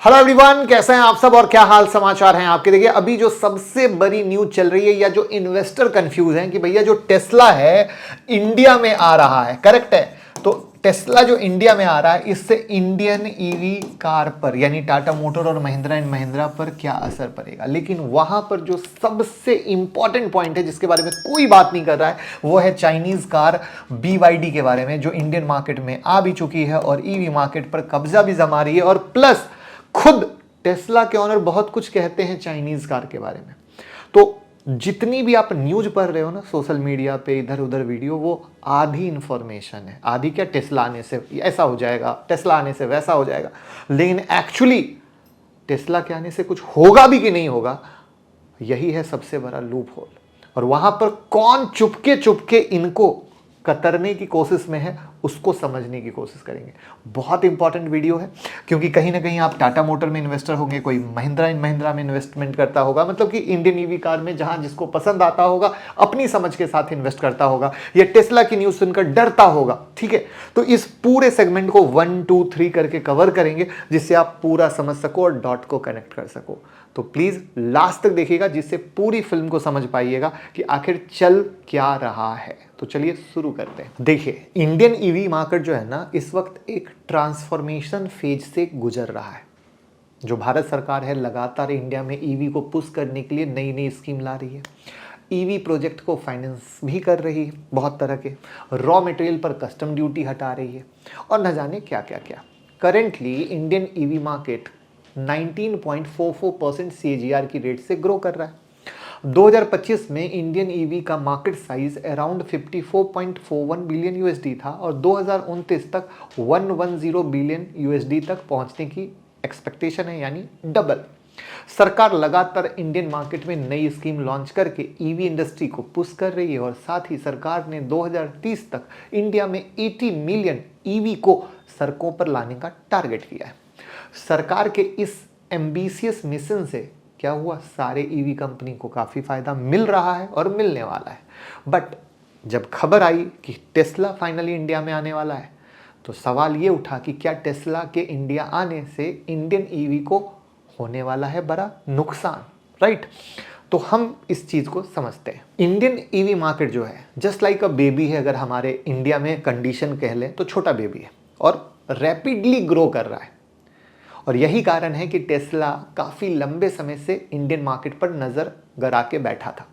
Hello everyone, कैसे हैं आप सब और क्या हाल समाचार हैं आपके। देखिए अभी जो सबसे बड़ी न्यूज चल रही है या जो इन्वेस्टर कंफ्यूज हैं कि भैया जो टेस्ला है इंडिया में आ रहा है, करेक्ट है। तो टेस्ला जो इंडिया में आ रहा है इससे इंडियन ईवी कार पर यानी टाटा मोटर और महिंद्रा एंड महिंद्रा पर क्या असर पड़ेगा। लेकिन वहां पर जो सबसे इंपॉर्टेंट पॉइंट है जिसके बारे में कोई बात नहीं कर रहा है वो है चाइनीज कार BYD के बारे में, जो इंडियन मार्केट में आ भी चुकी है और ईवी मार्केट पर कब्जा भी जमा रही है। और प्लस खुद टेस्ला के ऑनर बहुत कुछ कहते हैं चाइनीज कार के बारे में। तो जितनी भी आप न्यूज पढ़ रहे हो ना सोशल मीडिया पे, इधर उधर वीडियो, वो आधी इंफॉर्मेशन है। आधी क्या, टेस्ला आने से ऐसा हो जाएगा, टेस्ला आने से वैसा हो जाएगा। लेकिन एक्चुअली टेस्ला के आने से कुछ होगा भी कि नहीं होगा, यही है सबसे बड़ा लूप होल। और वहां पर कौन चुपके चुपके इनको कतरने की कोशिश में है उसको समझने की कोशिश करेंगे। बहुत इंपॉर्टेंट वीडियो है क्योंकि कहीं ना कहीं आप टाटा मोटर में इन्वेस्टर होंगे, कोई महिंद्रा एंड महिंद्रा में इन्वेस्टमेंट करता होगा, मतलब कि इंडियन ईवी कार में जहां जिसको पसंद आता होगा अपनी समझ के साथ इन्वेस्ट करता होगा, या टेस्ला की न्यूज सुनकर डरता होगा। ठीक है, तो इस पूरे सेगमेंट को 1 2 3 करके कवर करेंगे जिससे आप पूरा समझ सको और डॉट को कनेक्ट कर सको। तो प्लीज लास्ट तक देखिएगा जिससे पूरी फिल्म को समझ पाइएगा कि आखिर चल क्या रहा है। तो चलिए शुरू करते हैं। देखिए इंडियन ईवी मार्केट जो है ना इस वक्त एक ट्रांसफॉर्मेशन फेज से गुजर रहा है। जो भारत सरकार है लगातार इंडिया में ईवी को पुश करने के लिए नई नई स्कीम ला रही है। ईवी प्रोजेक्ट को फाइनेंस भी कर रही है बहुत तरह के, रॉ मटेरियल पर कस्टम ड्यूटी हटा रही है और न जाने क्या क्या क्या। Currently Indian EV market 19.44% CAGR की रेट से ग्रो कर रहा है। 2025 में इंडियन ईवी का market size around 54.41 billion USD था और 2029 तक 110 बिलियन USD तक पहुंचने की एक्सपेक्टेशन है, यानी डबल। सरकार लगातार इंडियन मार्केट में नई स्कीम लॉन्च करके ईवी इंडस्ट्री को पुश कर रही है और साथ ही सरकार ने 2030 तक इंडिया में 80 मिलियन ईवी को सड़कों पर लाने का टारगेट किया है। सरकार के इस एम्बिशियस मिशन से क्या हुआ, सारे ईवी कंपनी को काफ़ी फायदा मिल रहा है और मिलने वाला है। बट जब खबर आई कि टेस्ला फाइनली इंडिया में आने वाला है तो सवाल ये उठा कि क्या टेस्ला के इंडिया आने से इंडियन ईवी को होने वाला है बड़ा नुकसान, राइट। तो हम इस चीज़ को समझते हैं। इंडियन ईवी मार्केट जो है जस्ट लाइक अ बेबी है। अगर हमारे इंडिया में कंडीशन कह लें तो छोटा बेबी है और रैपिडली ग्रो कर रहा है। और यही कारण है कि टेस्ला काफ़ी लंबे समय से इंडियन मार्केट पर नज़र गड़ा के बैठा था।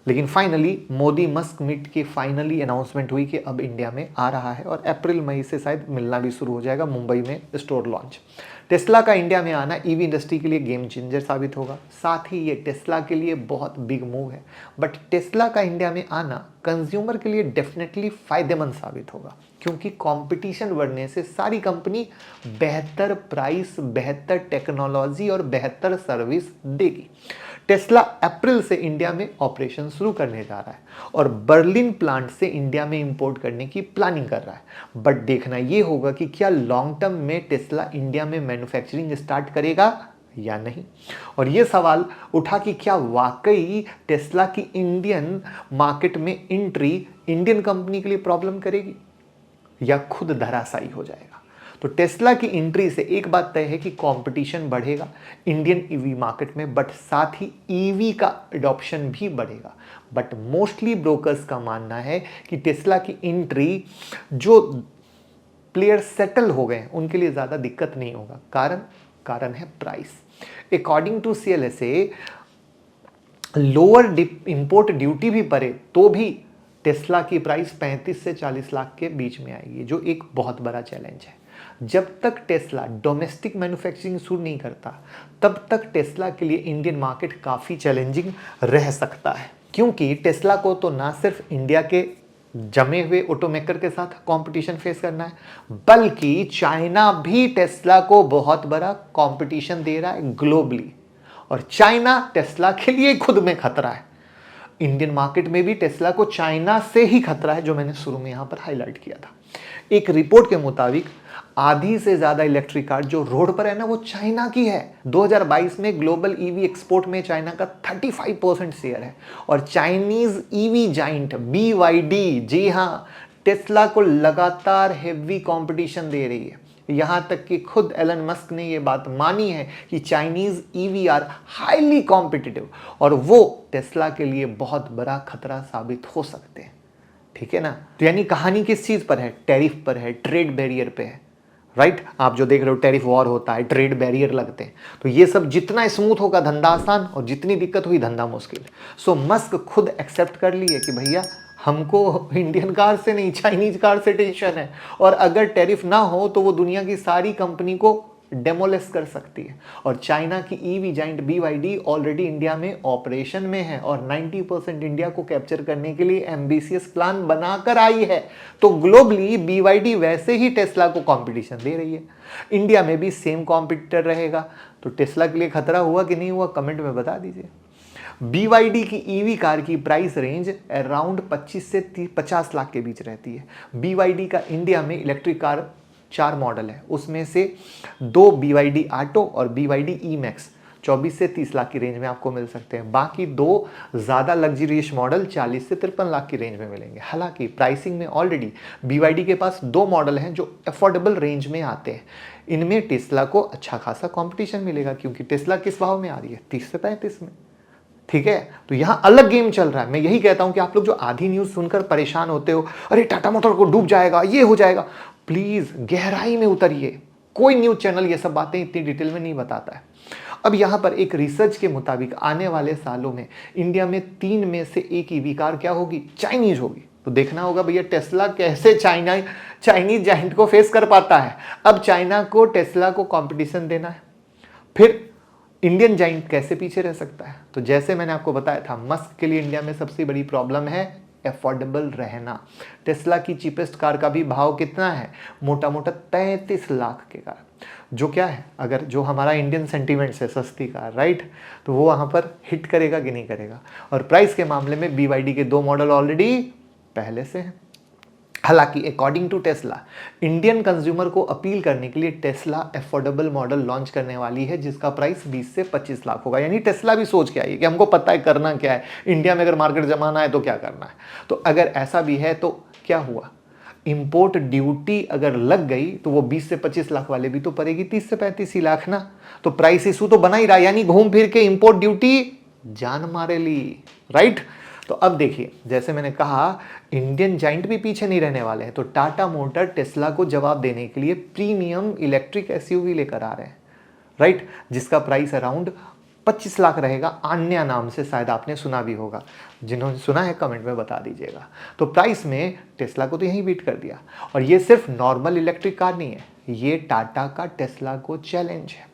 लेकिन फाइनली मोदी मस्क मीट की फाइनली अनाउंसमेंट हुई कि अब इंडिया में आ रहा है और अप्रैल मई से शायद मिलना भी शुरू हो जाएगा, मुंबई में स्टोर लॉन्च। टेस्ला का इंडिया में आना ईवी इंडस्ट्री के लिए गेम चेंजर साबित होगा। साथ ही ये टेस्ला के लिए बहुत बिग मूव है। बट टेस्ला का इंडिया में आना कंज्यूमर के लिए डेफिनेटली फायदेमंद साबित होगा क्योंकि कंपटीशन बढ़ने से सारी कंपनी बेहतर प्राइस, बेहतर टेक्नोलॉजी और बेहतर सर्विस देगी। टेस्ला अप्रैल से इंडिया में ऑपरेशन शुरू करने जा रहा है और बर्लिन प्लांट से इंडिया में इंपोर्ट करने की प्लानिंग कर रहा है। बट देखना यह होगा कि क्या लॉन्ग टर्म में टेस्ला इंडिया में मैन्युफैक्चरिंग स्टार्ट करेगा या नहीं। और यह सवाल उठा कि क्या वाकई टेस्ला की इंडियन मार्केट में एंट्री इंडियन कंपनी के लिए प्रॉब्लम करेगी या खुद धराशायी हो जाएगा। तो टेस्ला की एंट्री से एक बात तय है कि कंपटीशन बढ़ेगा इंडियन ईवी मार्केट में, बट साथ ही ईवी का एडॉप्शन भी बढ़ेगा। बट मोस्टली ब्रोकर्स का मानना है कि टेस्ला की एंट्री जो प्लेयर सेटल हो गए उनके लिए ज़्यादा दिक्कत नहीं होगा। कारण है price. According to CLSA lower import duty भी पड़े तो भी टेस्ला की प्राइस 35 से 40 लाख के बीच में आएगी, जो एक बहुत बड़ा चैलेंज है। जब तक टेस्ला डोमेस्टिक मैन्युफैक्चरिंग शुरू नहीं करता तब तक टेस्ला के लिए इंडियन मार्केट काफ़ी चैलेंजिंग रह सकता है क्योंकि टेस्ला को तो ना सिर्फ इंडिया के जमे हुए ऑटोमेकर के साथ कंपटीशन फेस करना है बल्कि चाइना भी टेस्ला को बहुत बड़ा कंपटीशन दे रहा है ग्लोबली। और चाइना टेस्ला के लिए खुद में खतरा है। इंडियन मार्केट में भी टेस्ला को चाइना से ही खतरा है, जो मैंने शुरू में यहां पर हाईलाइट किया था। एक रिपोर्ट के मुताबिक आधी से ज्यादा इलेक्ट्रिक कार जो रोड पर है ना वो चाइना की है। 2022 में ग्लोबल ईवी एक्सपोर्ट में चाइना का 35% शेयर है और चाइनीज ईवी जाइंट BYD, जी हां, टेस्ला को लगातार हेवी कंपटीशन दे रही है। यहाँ तक कि खुद एलन मस्क ने ये बात मानी है कि Chinese EV are highly competitive और वो टेस्ला के लिए बहुत बड़ा खतरा साबित हो सकते हैं। ठीक है ना। तो यानी कहानी किस चीज पर है, टैरिफ पर है, ट्रेड बैरियर पे है। राइट आप जो देख रहे हो टैरिफ वॉर होता है, ट्रेड बैरियर लगते हैं, तो ये सब जितना स्मूथ होगा धंधा आसान और जितनी दिक्कत हुई धंधा मुश्किल। सो मस्क खुद एक्सेप्ट कर लिए कि भैया हमको इंडियन कार से नहीं चाइनीज कार से टेंशन है, और अगर टैरिफ ना हो तो वो दुनिया की सारी कंपनी को डेमोलिश कर सकती है। और चाइना की EV giant BYD already India में ऑपरेशन में है और 90% इंडिया को कैप्चर करने के लिए एम्बिशियस प्लान बनाकर आई है। तो ग्लोबली BYD वैसे ही टेस्ला को कंपटीशन दे रही है, इंडिया में भी सेम कॉम्पिटिटर रहेगा। तो टेस्ला के लिए खतरा हुआ कि नहीं हुआ, कमेंट में बता दीजिए। BYD की ईवी कार की प्राइस रेंज अराउंड 25 से 50 लाख के बीच रहती है। BYD का इंडिया में इलेक्ट्रिक कार 4 मॉडल है, उसमें से 2 BYD ऑटो और BYD E-Max 24 से 30 लाख की रेंज में आपको मिल सकते हैं। बाकी 2 ज़्यादा लग्जरियस मॉडल 40 से 53 लाख की रेंज में मिलेंगे। हालांकि प्राइसिंग में ऑलरेडी BYD के पास 2 मॉडल हैं जो अफोर्डेबल रेंज में आते हैं। इनमें टेस्ला को अच्छा खासा कंपटीशन मिलेगा, क्योंकि टेस्ला किस भाव में आ रही है, 30 से 35 में। ठीक है, तो यहां अलग गेम चल रहा है। मैं यही कहता हूं कि आप लोग जो आधी न्यूज सुनकर परेशान होते हो, अरे टाटा मोटर को डूब जाएगा, ये हो जाएगा, प्लीज गहराई में उतरिए। कोई न्यूज चैनल ये सब बातें इतनी डिटेल में नहीं बताता है। अब यहां पर एक रिसर्च के मुताबिक आने वाले सालों में इंडिया में 3 में से 1 ईवी कार क्या होगी, चाइनीज होगी। तो देखना होगा भैया टेस्ला कैसे चाइनीज जाइंट को फेस कर पाता है। अब चाइना को टेस्ला को कंपटीशन देना है, फिर इंडियन जाइंट कैसे पीछे रह सकता है। तो जैसे मैंने आपको बताया था, मस्क के लिए इंडिया में सबसे बड़ी प्रॉब्लम है अफोर्डेबल रहना। टेस्ला की चीपेस्ट कार का भी भाव कितना है, मोटा मोटा 33 लाख के कार, जो क्या है, अगर जो हमारा इंडियन सेंटीमेंट है सस्ती कार, राइट, तो वो वहां पर हिट करेगा कि नहीं करेगा। और प्राइस के मामले में BYD के 2 मॉडल ऑलरेडी पहले से हैं। हालांकि according to Tesla, Indian consumer को अपील करने के लिए टेस्ला अफोर्डेबल मॉडल लॉन्च करने वाली है, जिसका प्राइस 20 से 25 लाख होगा। यानी टेस्ला भी सोच के आई है कि हमको पता है करना क्या है, इंडिया में अगर मार्केट जमाना है तो क्या करना है। तो अगर ऐसा भी है तो क्या हुआ, इंपोर्ट ड्यूटी अगर लग गई तो वो 20 से 25 लाख वाले भी तो पड़ेगी 30 से 35 ही लाख ना। तो प्राइस इशू तो बना ही रहा, यानी घूम फिर के इंपोर्ट ड्यूटी जान मारे ली, राइट। तो अब देखिए, जैसे मैंने कहा, इंडियन जाइंट भी पीछे नहीं रहने वाले हैं। तो टाटा मोटर टेस्ला को जवाब देने के लिए प्रीमियम इलेक्ट्रिक SUV लेकर आ रहे हैं, राइट, जिसका प्राइस अराउंड 25 लाख रहेगा। आन्या नाम से शायद आपने सुना भी होगा, जिन्होंने सुना है कमेंट में बता दीजिएगा। तो प्राइस में टेस्ला को तो यहीं बीट कर दिया। और ये सिर्फ नॉर्मल इलेक्ट्रिक कार नहीं है, ये टाटा का टेस्ला को चैलेंज है।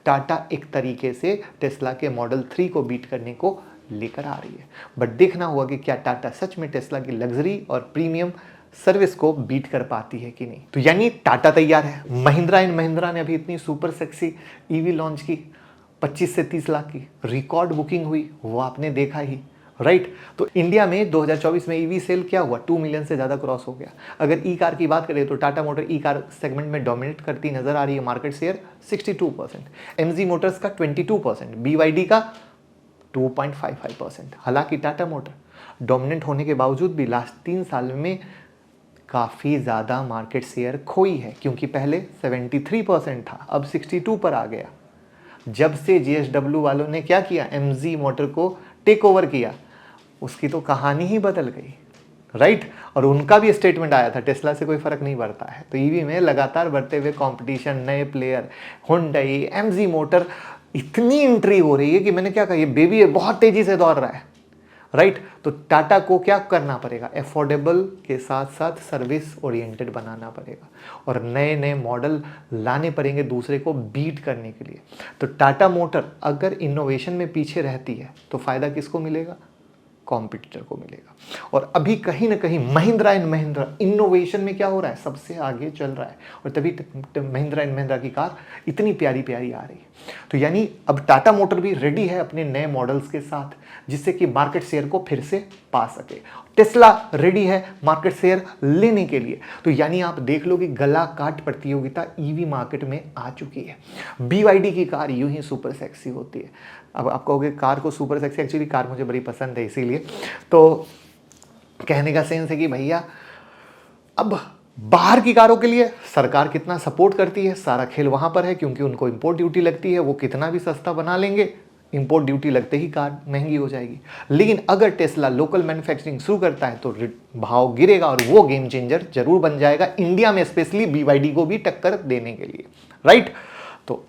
टाटा एक तरीके से टेस्ला के मॉडल 3 को बीट करने को लेकर आ रही है। बट देखना होगा कि क्या टाटा सच में टेस्ला की लग्जरी और प्रीमियम सर्विस को बीट कर पाती है कि नहीं। तो यानी टाटा तैयार है। महिंद्रा एंड महिंद्रा ने अभी इतनी सुपर सेक्सी ईवी लॉन्च की, 25 से 30 लाख की रिकॉर्ड बुकिंग हुई, वो आपने देखा ही, राइट। तो इंडिया में 2024 में ईवी सेल क्या हुआ, 2 मिलियन से ज़्यादा क्रॉस हो गया। अगर ई कार की बात करें तो टाटा मोटर ई कार सेगमेंट में डोमिनेट करती नजर आ रही है, मार्केट शेयर 62%, MG मोटर्स का 22%, BYD का 2.55%। हालांकि टाटा मोटर डोमिनेंट होने के बावजूद भी लास्ट 3 साल में काफ़ी ज़्यादा मार्केट शेयर खोई है, क्योंकि पहले 73% था, अब 62 पर आ गया। जब से GSW वालों ने क्या किया, MG मोटर को टेक ओवर किया, उसकी तो कहानी ही बदल गई, राइट। और उनका भी स्टेटमेंट आया था, टेस्ला से कोई फर्क नहीं पड़ता है। तो ईवी में लगातार बढ़ते हुए कंपटीशन, नए प्लेयर, हुंडई, MG मोटर, इतनी एंट्री हो रही है कि मैंने क्या कहा, ये बेबी है, बहुत तेजी से दौड़ रहा है, राइट। तो टाटा को क्या करना पड़ेगा, अफोर्डेबल के साथ साथ सर्विस ओरिएंटेड बनाना पड़ेगा और नए नए मॉडल लाने पड़ेंगे दूसरे को बीट करने के लिए। तो टाटा मोटर अगर इनोवेशन में पीछे रहती है तो फायदा किसको मिलेगा, कॉम्पिटिटर को मिलेगा। और अभी कहीं ना कहीं महिंद्रा एंड महिंद्रा इनोवेशन में क्या हो रहा है, सबसे आगे चल रहा है, और तभी महिंद्रा एंड महिंद्रा की कार इतनी प्यारी प्यारी आ रही है। तो यानी अब टाटा मोटर भी रेडी है अपने नए मॉडल्स के साथ, जिससे कि मार्केट शेयर को फिर से पा सके। टेस्ला रेडी है मार्केट शेयर लेने के लिए। तो यानी आप देख लो कि गला काट प्रतियोगिता ईवी मार्केट में आ चुकी है। BYD की कार यूं ही सुपर सेक्सी होती है। अब आप कहोगे कार को सुपर सेक्सी, एक्चुअली कार मुझे बड़ी पसंद है, इसीलिए तो कहने का सेंस है कि भैया अब बाहर की कारों के लिए सरकार कितना सपोर्ट करती है, सारा खेल वहां पर है, क्योंकि उनको इंपोर्ट ड्यूटी लगती है। वो कितना भी सस्ता बना लेंगे, इंपोर्ट ड्यूटी लगते ही कार महंगी हो जाएगी। लेकिन अगर टेस्ला लोकल मैन्युफैक्चरिंग शुरू करता है तो भाव गिरेगा और वो गेम चेंजर जरूर बन जाएगा इंडिया में, स्पेशली BYD को भी टक्कर देने के लिए, राइट। तो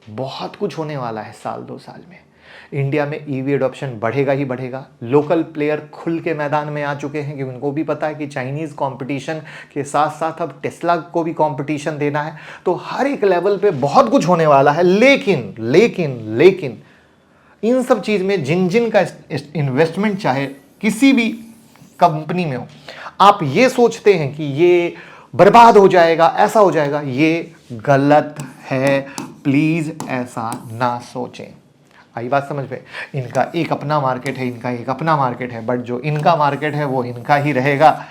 बहुत कुछ होने वाला है साल 2 साल में। इंडिया में ईवी एडॉप्शन बढ़ेगा ही बढ़ेगा। लोकल प्लेयर खुल के मैदान में आ चुके हैं कि उनको भी पता है कि चाइनीज़ कंपटीशन के साथ साथ अब टेस्ला को भी कंपटीशन देना है। तो हर एक लेवल पे बहुत कुछ होने वाला है। लेकिन लेकिन लेकिन इन सब चीज़ में जिन जिन का इन्वेस्टमेंट चाहे किसी भी कंपनी में हो, आप ये सोचते हैं कि ये बर्बाद हो जाएगा, ऐसा हो जाएगा, ये गलत है। प्लीज़ ऐसा ना सोचें। आई बात समझ में? इनका एक अपना मार्केट है, इनका एक अपना मार्केट है, बट जो इनका मार्केट है वो इनका ही रहेगा।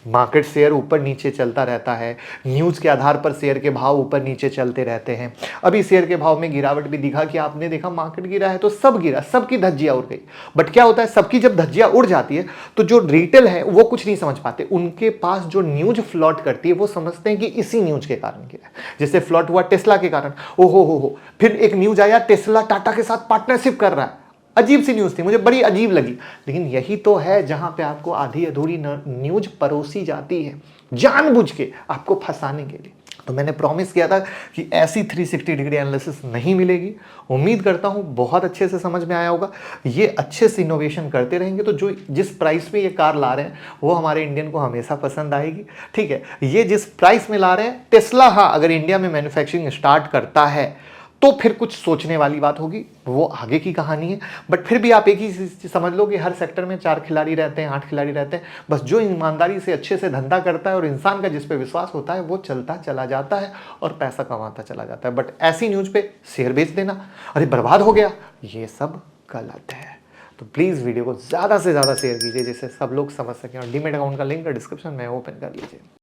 मार्केट शेयर ऊपर नीचे चलता रहता है, न्यूज़ के आधार पर शेयर के भाव ऊपर नीचे चलते रहते हैं। अभी शेयर के भाव में गिरावट भी दिखा कि आपने देखा मार्केट गिरा है तो सब गिरा, सबकी धज्जियाँ उड़ गई। बट क्या होता है, सबकी जब धज्जियाँ उड़ जाती है तो जो रिटेल है वो कुछ नहीं समझ पाते। उनके पास जो न्यूज़ फ्लॉट करती है वो समझते हैं कि इसी न्यूज़ के कारण गिरा। जैसे फ्लॉट हुआ टेस्ला के कारण, ओहो हो। फिर एक न्यूज़ आया टेस्ला टाटा के साथ पार्टनरशिप कर रहा है। अजीब सी न्यूज़ थी, मुझे बड़ी अजीब लगी। लेकिन यही तो है जहां पे आपको आधी अधूरी न्यूज़ परोसी जाती है जानबूझ के आपको फंसाने के लिए। तो मैंने प्रॉमिस किया था कि ऐसी 360 डिग्री एनालिसिस नहीं मिलेगी। उम्मीद करता हूं बहुत अच्छे से समझ में आया होगा। ये अच्छे से इनोवेशन करते रहेंगे तो जो जिस प्राइस पे ये कार ला रहे हैं वो हमारे इंडियन को हमेशा पसंद आएगी। ठीक है, ये जिस प्राइस में ला रहे हैं टेस्ला, हाँ अगर इंडिया में मैन्युफैक्चरिंग स्टार्ट करता है तो फिर कुछ सोचने वाली बात होगी, वो आगे की कहानी है। बट फिर भी आप एक ही चीज समझ लो कि हर सेक्टर में 4 खिलाड़ी रहते हैं, 8 खिलाड़ी रहते हैं। बस जो ईमानदारी से अच्छे से धंधा करता है और इंसान का जिस पे विश्वास होता है वो चलता चला जाता है और पैसा कमाता चला जाता है। बट ऐसी न्यूज़ पे शेयर बेच देना, अरे बर्बाद हो गया, ये सब गलत है। तो प्लीज़ वीडियो को ज़्यादा से ज़्यादा शेयर कीजिए जिससे सब लोग समझ सकें। और डीमैट अकाउंट का लिंक डिस्क्रिप्शन में ओपन कर लीजिए।